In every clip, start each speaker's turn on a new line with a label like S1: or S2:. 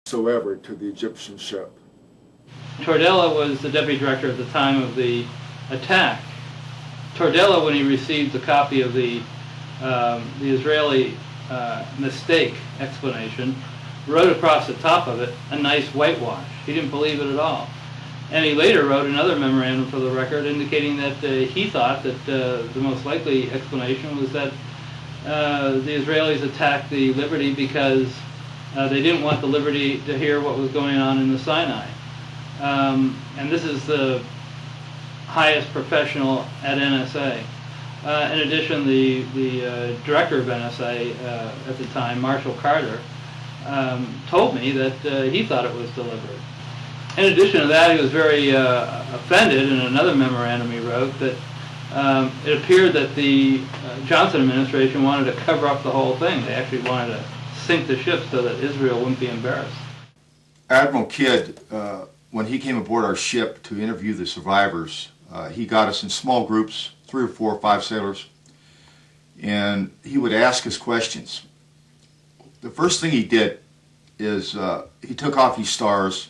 S1: whatsoever to the Egyptian ship.
S2: Tordella was the deputy director at the time of the attack. Tordella, when he received a copy of the Israeli mistake explanation, wrote across the top of it a nice whitewash. He didn't believe it at all. And he later wrote another memorandum for the record indicating that he thought that the most likely explanation was that the Israelis attacked the Liberty because they didn't want the Liberty to hear what was going on in the Sinai. And this is the highest professional at NSA. In addition, the director of NSA at the time, Marshall Carter, told me that he thought it was deliberate. In addition to that, he was very offended in another memorandum he wrote that it appeared that the Johnson administration wanted to cover up the whole thing. They actually wanted to sink the ship so that Israel wouldn't be embarrassed.
S3: Admiral Kidd, when he came aboard our ship to interview the survivors, he got us in small groups, 3 or 4 or 5 sailors, and he would ask us questions. The first thing he did is he took off his stars,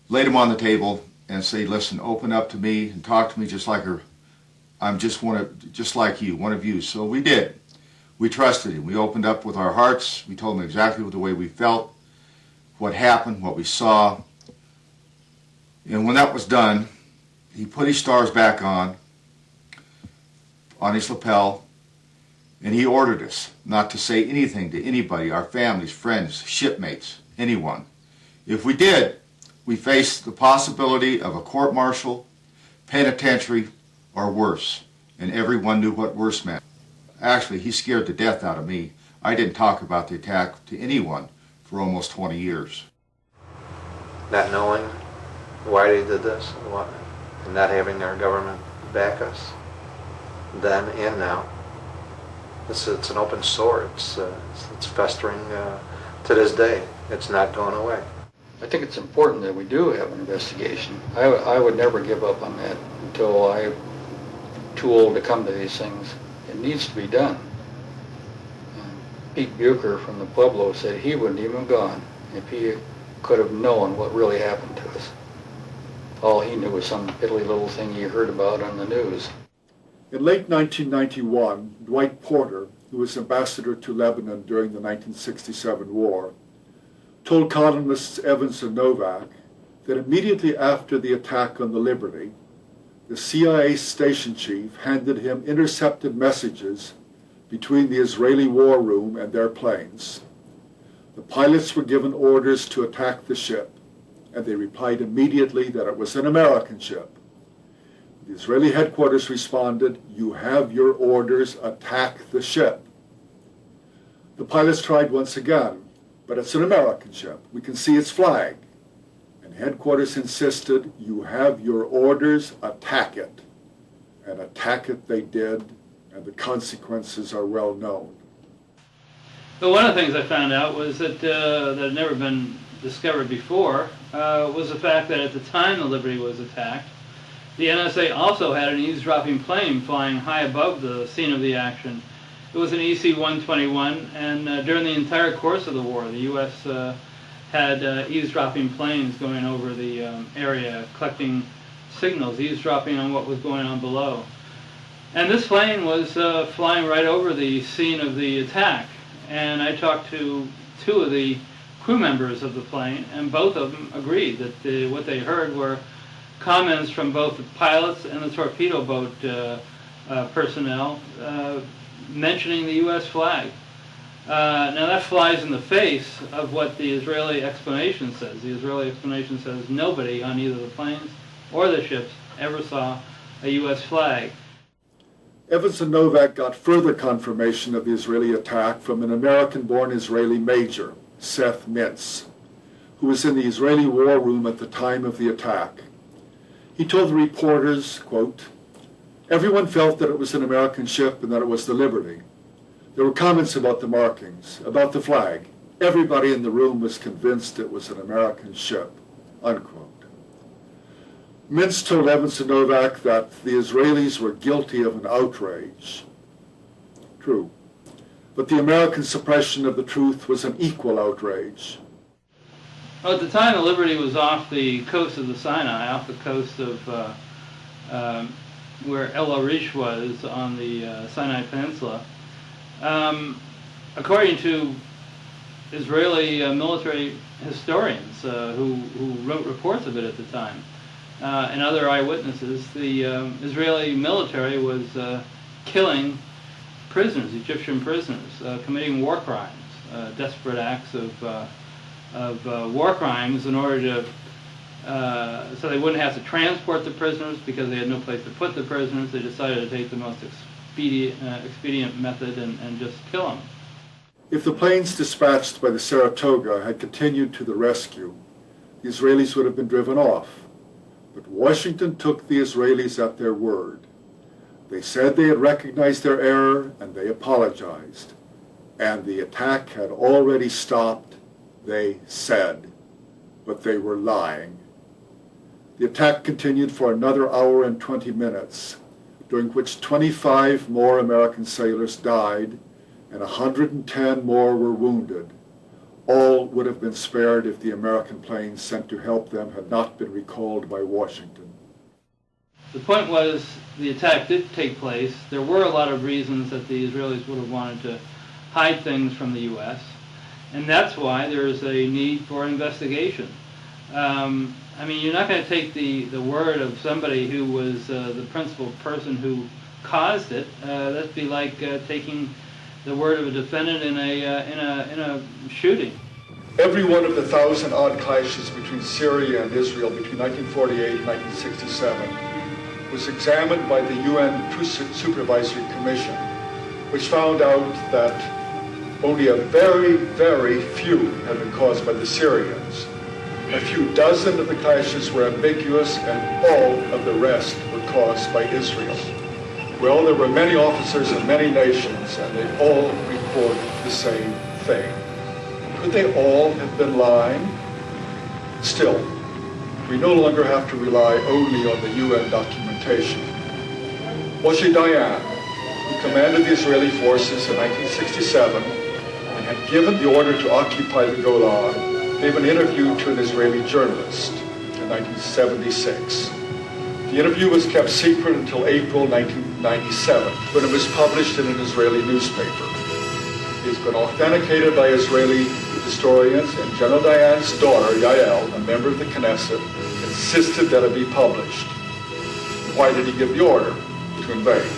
S3: laid them on the table, and said, "Listen, open up to me and talk to me just like her. I'm just like you, one of you." So we did. We trusted him. We opened up with our hearts. We told him exactly the way we felt, what happened, what we saw. And when that was done, he put his stars back on his lapel, and he ordered us not to say anything to anybody, our families, friends, shipmates, anyone. If we did, we faced the possibility of a court-martial, penitentiary, or worse, and everyone knew what worse meant. Actually, he scared the death out of me. I didn't talk about the attack to anyone for almost 20 years.
S4: Not knowing why they did this, and not having our government back us, then and now. It's an open sore. It's festering to this day. It's not going away.
S5: I think it's important that we do have an investigation. I would never give up on that until I'm too old to come to these things. It needs to be done. Pete Bucher from the Pueblo said he wouldn't even have gone if he could have known what really happened to us. All he knew was some piddly little thing he heard about on the news.
S1: In late 1991, Dwight Porter, who was ambassador to Lebanon during the 1967 war, told columnists Evans and Novak that immediately after the attack on the Liberty, the CIA station chief handed him intercepted messages between the Israeli war room and their planes. The pilots were given orders to attack the ship, and they replied immediately that it was an American ship. The Israeli headquarters responded, "You have your orders, attack the ship." The pilots tried once again, "But it's an American ship. We can see its flag." And headquarters insisted, "You have your orders, attack it." And attack it they did, and the consequences are well known.
S2: But one of the things I found out was that had never been discovered before was the fact that at the time the Liberty was attacked, the NSA also had an eavesdropping plane flying high above the scene of the action. It was an EC-121, and during the entire course of the war, the U.S. had eavesdropping planes going over the area, collecting signals, eavesdropping on what was going on below. And this plane was flying right over the scene of the attack. And I talked to 2 of the crew members of the plane, and both of them agreed that what they heard were comments from both the pilots and the torpedo boat personnel mentioning the U.S. flag. Now that flies in the face of what the Israeli explanation says. The Israeli explanation says nobody on either the planes or the ships ever saw a U.S. flag.
S1: Evans and Novak got further confirmation of the Israeli attack from an American-born Israeli major, Seth Mintz, who was in the Israeli war room at the time of the attack. He told the reporters, quote, "Everyone felt that it was an American ship and that it was the Liberty. There were comments about the markings, about the flag. Everybody in the room was convinced it was an American ship," unquote. Mintz told Evans and Novak that the Israelis were guilty of an outrage. True. But the American suppression of the truth was an equal outrage.
S2: Well, at the time, the Liberty was off the coast of the Sinai, off the coast of where El Arish was on the Sinai Peninsula. According to Israeli military historians who wrote reports of it at the time, and other eyewitnesses, the Israeli military was killing prisoners, Egyptian prisoners, committing war crimes, desperate acts of war crimes in order to, so they wouldn't have to transport the prisoners because they had no place to put the prisoners. They decided to take the most expedient method and just kill them.
S1: If the planes dispatched by the Saratoga had continued to the rescue, the Israelis would have been driven off. But Washington took the Israelis at their word. They said they had recognized their error and they apologized. And the attack had already stopped, they said, but they were lying. The attack continued for another hour and 20 minutes, during which 25 more American sailors died and 110 more were wounded. All would have been spared if the American planes sent to help them had not been recalled by Washington.
S2: The point was, the attack did take place. There were a lot of reasons that the Israelis would have wanted to hide things from the U.S., and that's why there is a need for an investigation. I mean, you're not going to take the word of somebody who was the principal person who caused it. That'd be like taking the word of a defendant in a shooting.
S1: Every one of the 1,000-odd clashes between Syria and Israel between 1948 and 1967 was examined by the UN Truth Supervisory Commission, which found out that only a very, very few had been caused by the Syrians. A few dozen of the clashes were ambiguous, and all of the rest were caused by Israel. Well, there were many officers in many nations, and they all reported the same thing. Could they all have been lying? Still, we no longer have to rely only on the UN documentation. Moshe Dayan, who commanded the Israeli forces in 1967 and had given the order to occupy the Golan, gave an interview to an Israeli journalist in 1976. The interview was kept secret until April 1997, when it was published in an Israeli newspaper. It's been authenticated by Israeli historians, and General Dayan's daughter, Yael, a member of the Knesset, insisted that it be published. Why did he give the order to invade?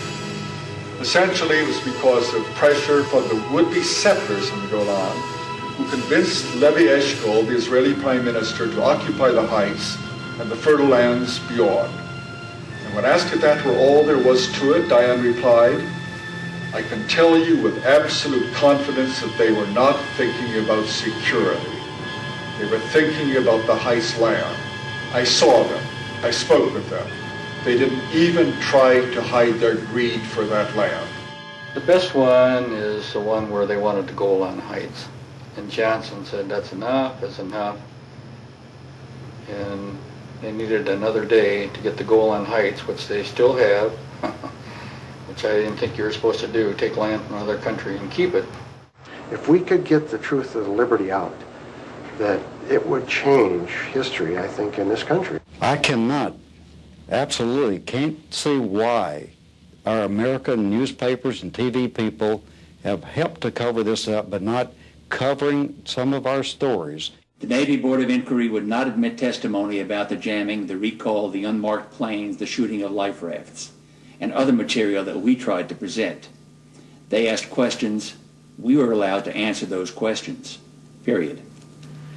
S1: Essentially, it was because of pressure from the would-be settlers in the Golan, who convinced Levi Eshkol, the Israeli prime minister, to occupy the heights and the fertile lands beyond. And when asked if that were all there was to it, Dayan replied, "I can tell you with absolute confidence that they were not thinking about security. They were thinking about the heights land. I saw them. I spoke with them. They didn't even try to hide their greed for that land."
S5: The best one is the one where they wanted to go on Heights. And Johnson said, that's enough, and they needed another day to get the Golan Heights, which they still have, which I didn't think you were supposed to do, take land from another country and keep it.
S6: If we could get the truth of the Liberty out, that it would change history, I think, in this country.
S7: I cannot, absolutely can't see why our American newspapers and TV people have helped to cover this up, but not covering some of our stories.
S8: The Navy Board of Inquiry would not admit testimony about the jamming, the recall, the unmarked planes, the shooting of life rafts, and other material that we tried to present. They asked questions. We were allowed to answer those questions, period.